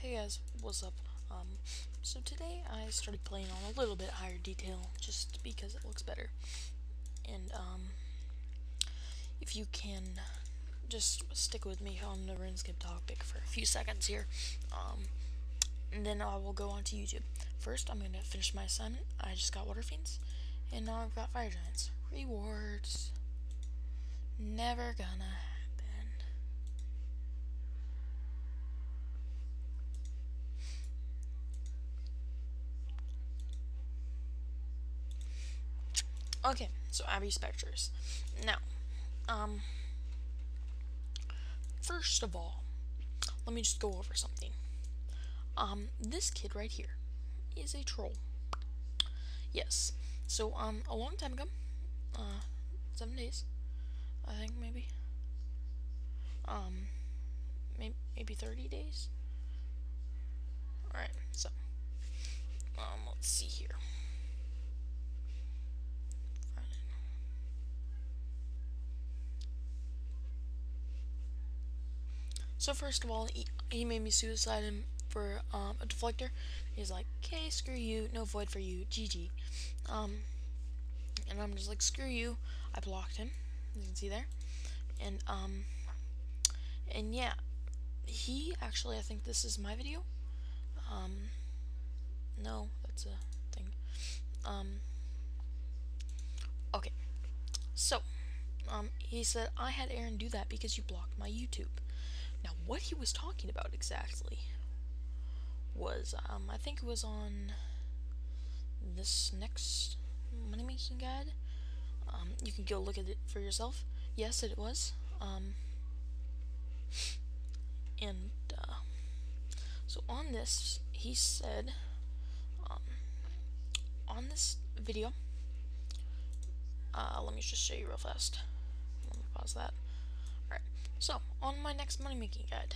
Hey guys, what's up? So today I started playing on a little bit higher detail just because it looks better. And if you can just stick with me on the RuneScape topic for a few seconds here, and then I will go on to YouTube. First, I'm gonna finish my assignment. I just got water fiends, and now I've got fire giants. Rewards. Never gonna happen. Okay, so Abbey Spectres. Now, first of all, let me just go over something. This kid right here is a troll. Yes. So, a long time ago, 7 days, I think maybe, maybe 30 days. Alright, so, let's see here. So first of all, he made me suicide him for a deflector. He's like, "Okay, screw you, no void for you, GG." And I'm just like, "Screw you." I blocked him. You can see there. And yeah, he actually, I think this is my video. No, that's a thing. Okay. So, he said I had Aaron do that because you blocked my YouTube. Now, what he was talking about exactly was, I think it was on this next money making guide. You can go look at it for yourself. Yes, it was. And so on this, he said, on this video, let me just show you real fast. Let me pause that. Alright, so on my next money making guide,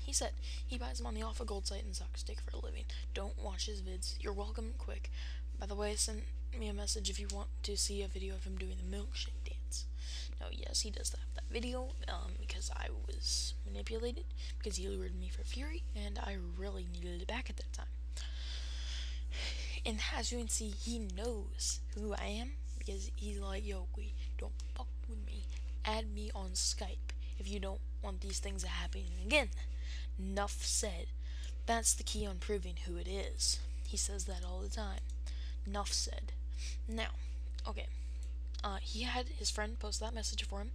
he said he buys money off a gold site and sucks dick for a living. Don't watch his vids. You're welcome. Quick. By the way, send me a message if you want to see a video of him doing the milkshake dance. Now, yes, he does have that video, because I was manipulated, because he lured me for fury, and I really needed it back at that time. And as you can see, he knows who I am, because he's like, "Yo, don't fuck with me. Add me on Skype if you don't want these things to happen again." Nuff said. That's the key on proving who it is. He says that all the time. Nuff said. Now, okay. He had his friend post that message for him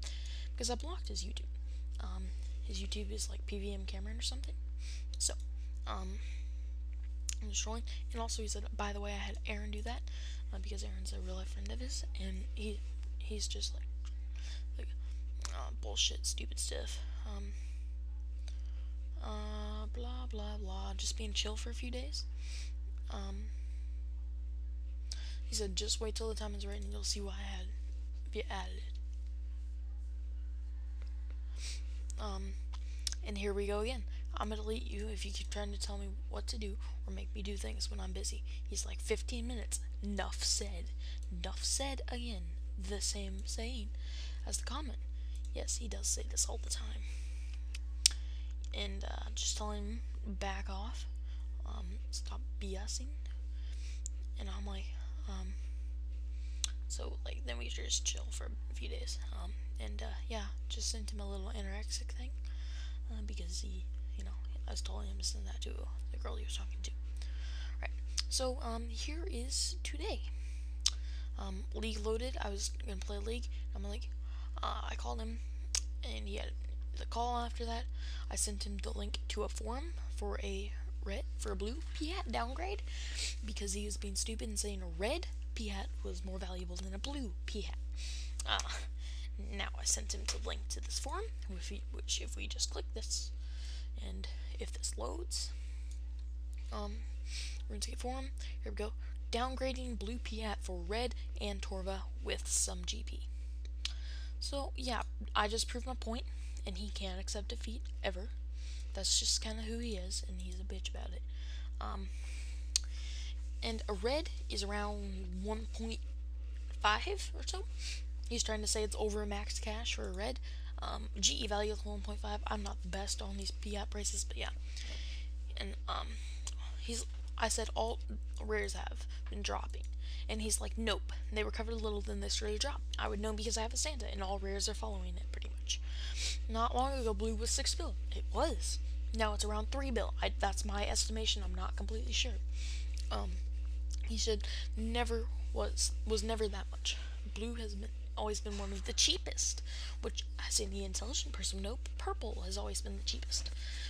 because I blocked his YouTube. His YouTube is like PVM Cameron or something. So, I'm just trolling. And also he said, by the way, I had Aaron do that because Aaron's a real life friend of his, and he's just like bullshit, stupid stuff. Blah blah blah. Just being chill for a few days. He said, just wait till the time is right and you'll see why I had if you added it. And here we go again. I'm gonna delete you if you keep trying to tell me what to do or make me do things when I'm busy. He's like, 15 minutes. Nuff said. Nuff said again. The same saying as the comment. Yes, he does say this all the time. And just telling him back off. Stop BSing. And I'm like, so like then we just chill for a few days. Yeah, just sent him a little anorexic thing because he, I was telling him to send that to the girl he was talking to. Right. So here is today. League loaded. I was gonna play League. I'm like, I called him, and he had the call after that. I sent him the link to a forum for a blue P-hat downgrade because he was being stupid and saying a red P-hat was more valuable than a blue P-hat. Now I sent him the link to this forum, which if we just click this, and if this loads, we're gonna take a forum. Here we go. Downgrading blue P-hat for red and Torva with some GP. So yeah, I just proved my point, and he can't accept defeat ever. That's just kind of who he is, and he's a bitch about it. And a red is around 1.5 or so. He's trying to say it's over max cash for a red. GE value is 1.5. I'm not the best on these P-app prices, but yeah. And I said all rares have been dropping, and he's like, nope, they recovered little, then this rare drop. I would know because I have a Santa, and all rares are following it pretty much. Not long ago, blue was 6 bill. It was. Now it's around 3 bill. That's my estimation. I'm not completely sure. He said never was never that much. Blue has always been one of the cheapest, which, as any intelligent person would know, purple has always been the cheapest.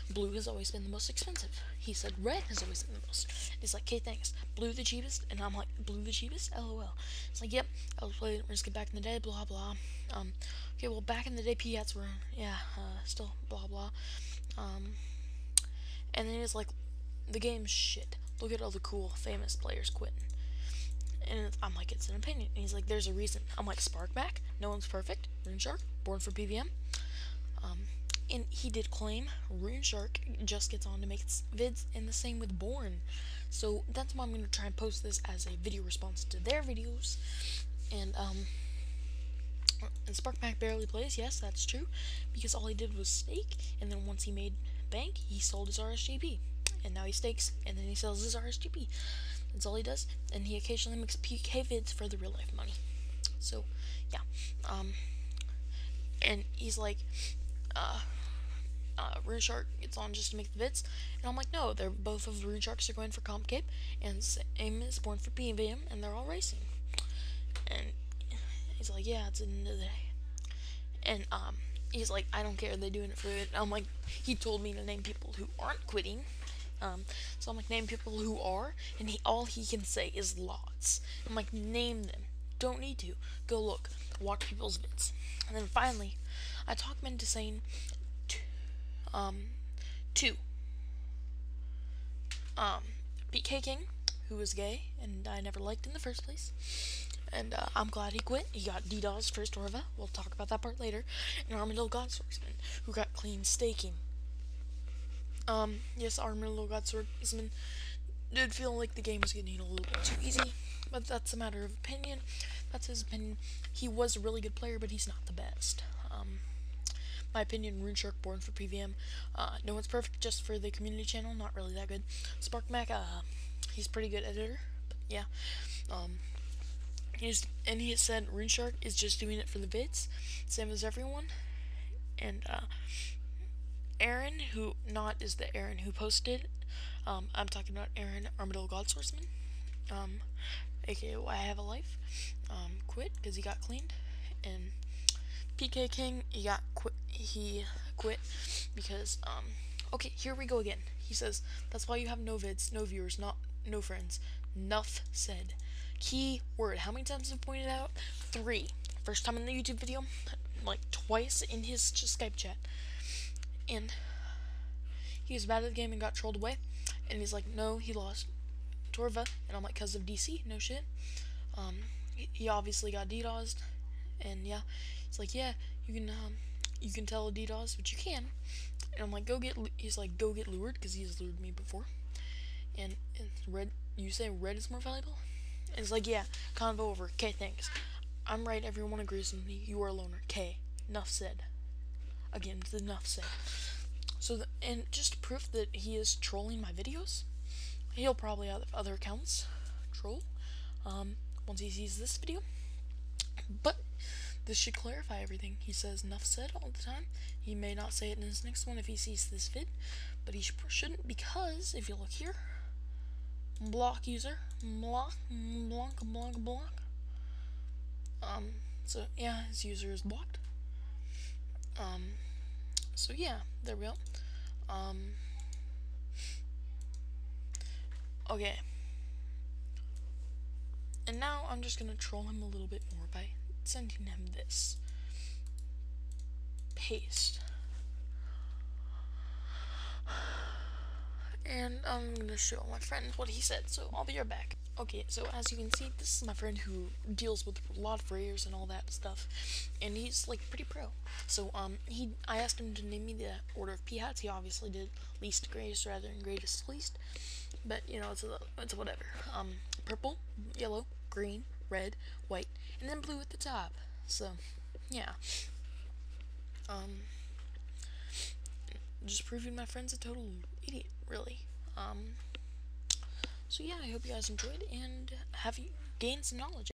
Blue has always been the most expensive. He said red has always been the most. He's like, okay, thanks. Blue the cheapest, and I'm like, blue the cheapest? LOL. It's like, yep, I was playing Risk back in the day, blah blah. Okay, well, back in the day, Piats were, still blah blah. And then he's like, the game's shit. Look at all the cool, famous players quitting. And I'm like, it's an opinion. And he's like, there's a reason. I'm like, Sparkback? No one's perfect. RuneShark? Born for PVM? And he did claim RuneShark just gets on to make its vids, and the same with Born. So that's why I'm going to try and post this as a video response to their videos. And Sparkback barely plays, yes, that's true, because all he did was stake, and then once he made bank, he sold his RSGP. And now he stakes, and then he sells his RSGP. That's all he does, and he occasionally makes PK vids for the real life money. So, yeah. And he's like, RuneShark gets on just to make the vids, and I'm like, no, they're both of the RuneSharks are going for Comp Cape, and Aim is born for PVM, and they're all racing. And he's like, yeah, it's the end of the day. And he's like, I don't care, they're doing it for it. I'm like, he told me to name people who aren't quitting. So I'm like, name people who are, and all he can say is lots. I'm like, name them. Don't need to. Go look. Watch people's vids. And then finally, I talk him into saying two. BK King, who was gay, and I never liked in the first place. And I'm glad he quit. He got DDoS first Orva. We'll talk about that part later. And Armadillo Godswordsman, who got clean staking. Yes, Armadillo Godswordsman did feel like the game was getting a little bit too easy, but that's a matter of opinion. That's his opinion. He was a really good player, but he's not the best. My opinion, RuneShark born for PVM. No one's perfect, just for the community channel, not really that good. SparkMac, he's pretty good editor, but yeah. He said RuneShark is just doing it for the vids, same as everyone. And Aaron, who not is the Aaron who posted. I'm talking about Aaron Armadillo Godswordsman, aka Why I Have a Life. Quit because he got cleaned, and PK King he quit because okay, here we go again. He says that's why you have no vids, no viewers, no friends. Nuff said. Key word. How many times have I pointed out? 3. First time in the YouTube video, like twice in his Skype chat. And he was bad at the game and got trolled away. And he's like, no, he lost Torva. And I'm like, because of DC? No shit. He obviously got DDoSed. And yeah, he's like, yeah, you can tell a DDoS, but you can. And I'm like, he's like, go get lured, because he's lured me before. And red, you say red is more valuable? And it's like, yeah, convo over. Okay, thanks. I'm right, everyone agrees with me. You are a loner. Okay, enough said. Again, it's enough said. So, and just to prove that he is trolling my videos, he'll probably have other accounts troll, once he sees this video. But this should clarify everything. He says enough said all the time. He may not say it in his next one if he sees this vid, but he shouldn't, because if you look here, block user, block. So yeah, his user is blocked. So yeah, there we go. Okay. And now I'm just gonna troll him a little bit more by sending him this. Paste. And I'm gonna show my friend what he said, so I'll be right back. Okay, so as you can see, this is my friend who deals with a lot of rares and all that stuff, and he's like pretty pro. So I asked him to name me the order of p-hats. He obviously did least to greatest rather than greatest to least, but you know, it's whatever. Purple, yellow, green, red, white, and then blue at the top. So yeah, just proving my friend's a total idiot, really. So yeah, I hope you guys enjoyed and have you gained some knowledge.